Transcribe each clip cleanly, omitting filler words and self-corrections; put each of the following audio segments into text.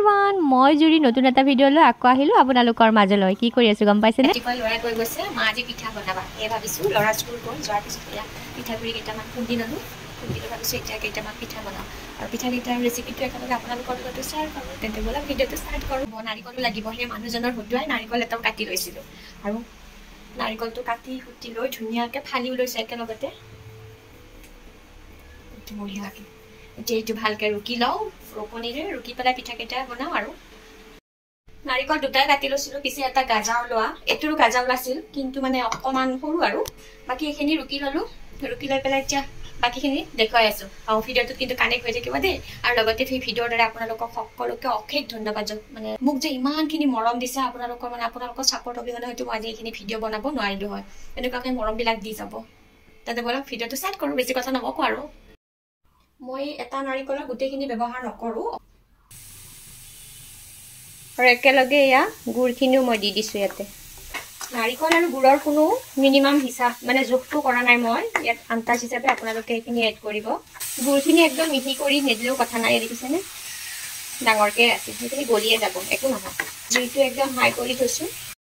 everyone মই জুৰি নতুন এটা ভিডিঅ' লৈ আকৌ আহিলো আপোনালোকৰ মাজলৈ কি কৰি আছো গম পাইছেনে ৰাতিপুৱা লৰা কৈ গৈছে মা আজি পিঠা বনাবা এই ভাবিছো লৰা স্কুল গৈ যোৱাৰ পিছত এয়া পিঠাগুৰি কেইটামান খুন্দি ললো খুন্দিলে ভাবিছো এতিয়া কেইটামান পিঠা বনাওঁ আৰু পিঠা কেইটাৰ ৰেচিপিটো একেলগে আপোনালোকৰ লগত শ্বেয়াৰ কৰোঁ তেন্তে ব'লক ভিডিঅ'টো ষ্টাৰ্ট কৰোঁ নাৰিকলো লাগিব সেই মানুহজনৰ হতুৱাই নাৰিকল এটাও কাটি লৈছিলোঁ আৰু নাৰিকলটো কাটি কুটি লৈ ধুনীয়াকৈ ফালিও লৈছে একেলগতে বঢ়িয়াকৈ এতিয়া এইটো ভালকৈ ৰুকি লওঁ ৰুকনিৰে ৰুকি পেলাই পিঠাকেইটা বনাওঁ আৰু নাৰিকল দুটাই কাটি লৈছিলোঁ পিছে এটা গাজা ওলোৱা এইটোৰো গাজা ওলাইছিল কিন্তু মানে অকণমান সৰু আৰু বাকী এইখিনি ৰুকি ল'লোঁ ৰুকি লৈ পেলাই এতিয়া বাকীখিনি দেখুৱাই আছোঁ আৰু ভিডিঅ'টোত কিন্তু কানেক্ট হৈ থাকিব দেই আৰু লগতে সেই ভিডিঅ'ৰ দ্বাৰা আপোনালোকক সকলোকে অশেষ ধন্যবাদ মানে মোক যে ইমানখিনি মৰম দিছে আপোনালোকৰ ছাপৰ্ট অবিহনে হয়তো মই আজি এইখিনি ভিডিঅ' বনাব নোৱাৰিলোঁ হয় এনেকুৱাকৈ মৰমবিলাক দি যাব তাতে ব'লক ভিডিঅ'টো ষ্টাৰ্ট কৰোঁ বেছি কথা নকওঁ আৰু মই এটা নাৰিকলৰ গোটেইখিনি ব্যৱহাৰ নকৰোঁ আৰু একেলগে এয়া গুড়খিনিও মই দি দিছোঁ ইয়াতে নাৰিকল আৰু গুড়ৰ কোনো মিনিমাম হিচাপ মানে জোখটো কৰা নাই মই ইয়াত আন্দাজ হিচাপে আপোনালোকে এইখিনি এড কৰিব গুড়খিনি একদম মিহি কৰি নিদিলেও কথা নাই দেখিছেনে ডাঙৰকৈ আছে সেইখিনি গলিয়ে যাব একো নহয় জুইটো একদম হাই কৰি থৈছোঁ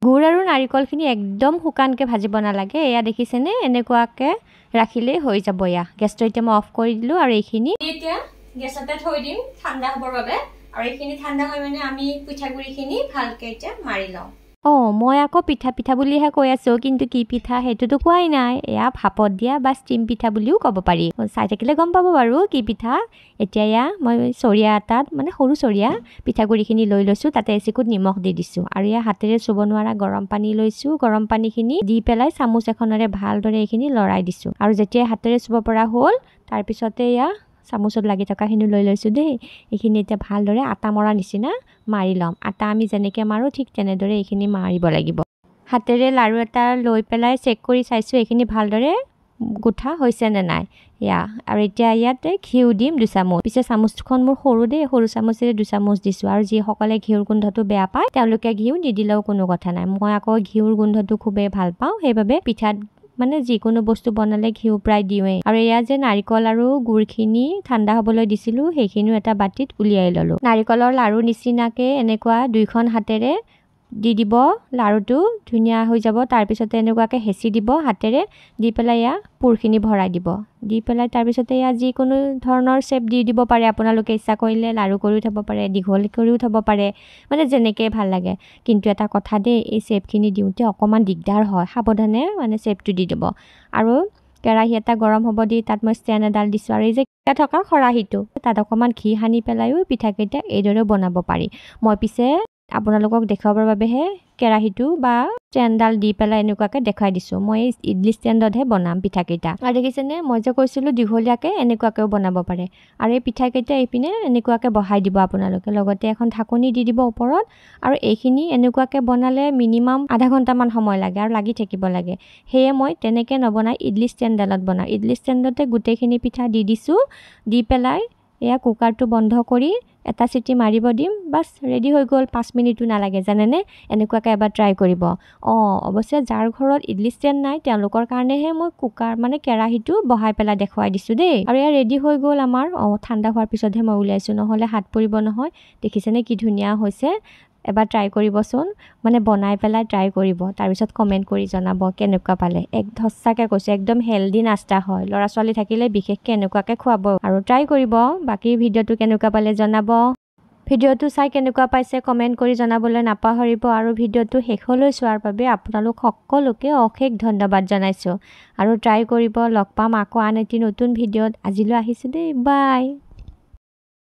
গুড় আৰু নাৰিকলখিনি একদম শুকানকৈ ভাজিব নালাগে এয়া দেখিছেনে এনেকুৱাকৈ ৰাখিলেই হৈ যাব এয়া গেছটো এতিয়া মই অফ কৰি দিলোঁ আৰু এইখিনি এতিয়া গেছতে থৈ দিম ঠাণ্ডা হ'বৰ বাবে আৰু এইখিনি ঠাণ্ডা হৈ মানে আমি পিঠাগুড়িখিনি ভালকৈ এতিয়া মাৰি লওঁ মই আকৌ পিঠা বুলিহে কৈ আছোঁ কিন্তু কি পিঠা সেইটোতো কোৱাই নাই এয়া ভাপত দিয়া বা ষ্টিম পিঠা বুলিও ক'ব পাৰি চাই থাকিলে গম পাব বাৰু কি পিঠা এতিয়া এয়া মই চৰিয়া এটাত মানে সৰু চৰিয়া পিঠাগুড়িখিনি লৈ লৈছোঁ তাতে এচিকুট নিমখ দি দিছোঁ আৰু এয়া হাতেৰে চুব নোৱাৰা গৰম পানী লৈছোঁ গৰম পানীখিনি দি পেলাই চামুচ এখনেৰে ভালদৰে এইখিনি লৰাই দিছোঁ আৰু যেতিয়া হাতেৰে চুব পৰা হ'ল তাৰপিছতে এয়া চামুচত লাগি থকাখিনি লৈ লৈছোঁ দেই এইখিনি এতিয়া ভালদৰে আটা মৰা নিচিনা মাৰি ল'ম আটা আমি যেনেকৈ মাৰোঁ ঠিক তেনেদৰে এইখিনি মাৰিব লাগিব হাতেৰে লাৰু এটা লৈ পেলাই চেক কৰি চাইছোঁ এইখিনি ভালদৰে গুঠা হৈছে নে নাই এয়া আৰু এতিয়া ইয়াতে ঘিউ দিম 2 চামুচ পিছে চামুচখন মোৰ সৰু দেই সৰু চামুচেৰে 2 চামুচ দিছোঁ আৰু যিসকলে ঘিউৰ গোন্ধটো বেয়া পায় তেওঁলোকে ঘিউ নিদিলেও কোনো কথা নাই মই আকৌ ঘিউৰ গোন্ধটো খুবেই ভাল পাওঁ সেইবাবে পিঠাত মানে যিকোনো বস্তু বনালে ঘিউ প্ৰায় দিওঁৱেই আৰু এয়া যে নাৰিকল আৰু গুড়খিনি ঠাণ্ডা হ'বলৈ দিছিলোঁ সেইখিনিও এটা বাতিত উলিয়াই ল'লোঁ নাৰিকলৰ লাৰু নিচিনাকৈ এনেকুৱা 2খন হাতেৰে দি দিব লাৰুটো ধুনীয়া হৈ যাব তাৰপিছতে এনেকুৱাকৈ হেঁচি দিব হাতেৰে দি পেলাই এয়া পুৰখিনি ভৰাই দিব দি পেলাই তাৰপিছতে এয়া যিকোনো ধৰণৰ শ্বেপ দি দিব পাৰে আপোনালোকে ইচ্ছা কৰিলে লাৰু কৰিও থ'ব পাৰে দীঘল কৰিও থ'ব পাৰে মানে যেনেকৈ ভাল লাগে কিন্তু এটা কথা দেই এই শ্বেপখিনি দিওঁতে অকণমান দিগদাৰ হয় সাৱধানে মানে শ্বেপটো দি দিব আৰু কেৰাহী এটা গৰম হ'ব দি তাত মই ষ্টেণ্ড এডাল দিছোঁ আৰু এই যে থকা খৰাহীটো তাত অকণমান ঘি সানি পেলাইও পিঠাকেইটা এইদৰে বনাব পাৰি মই পিছে আপোনালোকক দেখুৱাবৰ বাবেহে কেৰাহীটো বা ষ্টেণ্ডডাল দি পেলাই এনেকুৱাকৈ দেখাই দিছোঁ মই এই ইডলি ষ্টেণ্ডতহে বনাম পিঠাকেইটা আৰু দেখিছেনে মই যে কৈছিলোঁ দীঘলীয়াকৈ এনেকুৱাকৈও বনাব পাৰে আৰু এই পিঠাকেইটা এইপিনে এনেকুৱাকৈ বহাই দিব আপোনালোকে লগতে এখন ঢাকনি দি দিব ওপৰত আৰু এইখিনি এনেকুৱাকৈ বনালে মিনিমাম আধা ঘণ্টামান সময় লাগে আৰু লাগি থাকিব লাগে সেয়ে মই তেনেকৈ নবনাই ইডলি ষ্টেণ্ডডালত বনাওঁ ইডলি ষ্টেণ্ডতে গোটেইখিনি পিঠা দি দিছোঁ দি পেলাই এয়া কুকাৰটো বন্ধ কৰি এটা চিটি মাৰিব দিম বাছ ৰেডি হৈ গ'ল 5 মিনিটো নালাগে জানেনে এনেকুৱাকৈ এবাৰ ট্ৰাই কৰিব অৱশ্যে যাৰ ঘৰত ইডলি ষ্টেণ্ড নাই তেওঁলোকৰ কাৰণেহে মই কুকাৰ মানে কেৰাহীটো বহাই পেলাই দেখুৱাই দিছোঁ দেই আৰু এয়া ৰেডি হৈ গ'ল আমাৰ ঠাণ্ডা হোৱাৰ পিছতহে মই উলিয়াইছোঁ নহ'লে হাত পৰিব নহয় দেখিছেনে কি ধুনীয়া হৈছে এবাৰ ট্ৰাই কৰিবচোন মানে বনাই পেলাই ট্ৰাই কৰিব তাৰপিছত কমেণ্ট কৰি জনাব কেনেকুৱা পালে সঁচাকৈ কৈছোঁ একদম হেল্ডি নাস্তা হয় ল'ৰা ছোৱালী থাকিলে বিশেষকৈ এনেকুৱাকৈ খুৱাব আৰু ট্ৰাই কৰিব বাকী ভিডিঅ'টো কেনেকুৱা পালে জনাব ভিডিঅ'টো চাই কেনেকুৱা পাইছে কমেণ্ট কৰি জনাবলৈ নাপাহৰিব আৰু ভিডিঅ'টো শেষলৈ চোৱাৰ বাবে আপোনালোক সকলোকে অশেষ ধন্যবাদ জনাইছোঁ আৰু ট্ৰাই কৰিব লগ পাম আকৌ আন এটি নতুন ভিডিঅ'ত আজিলৈ আহিছোঁ দেই বাই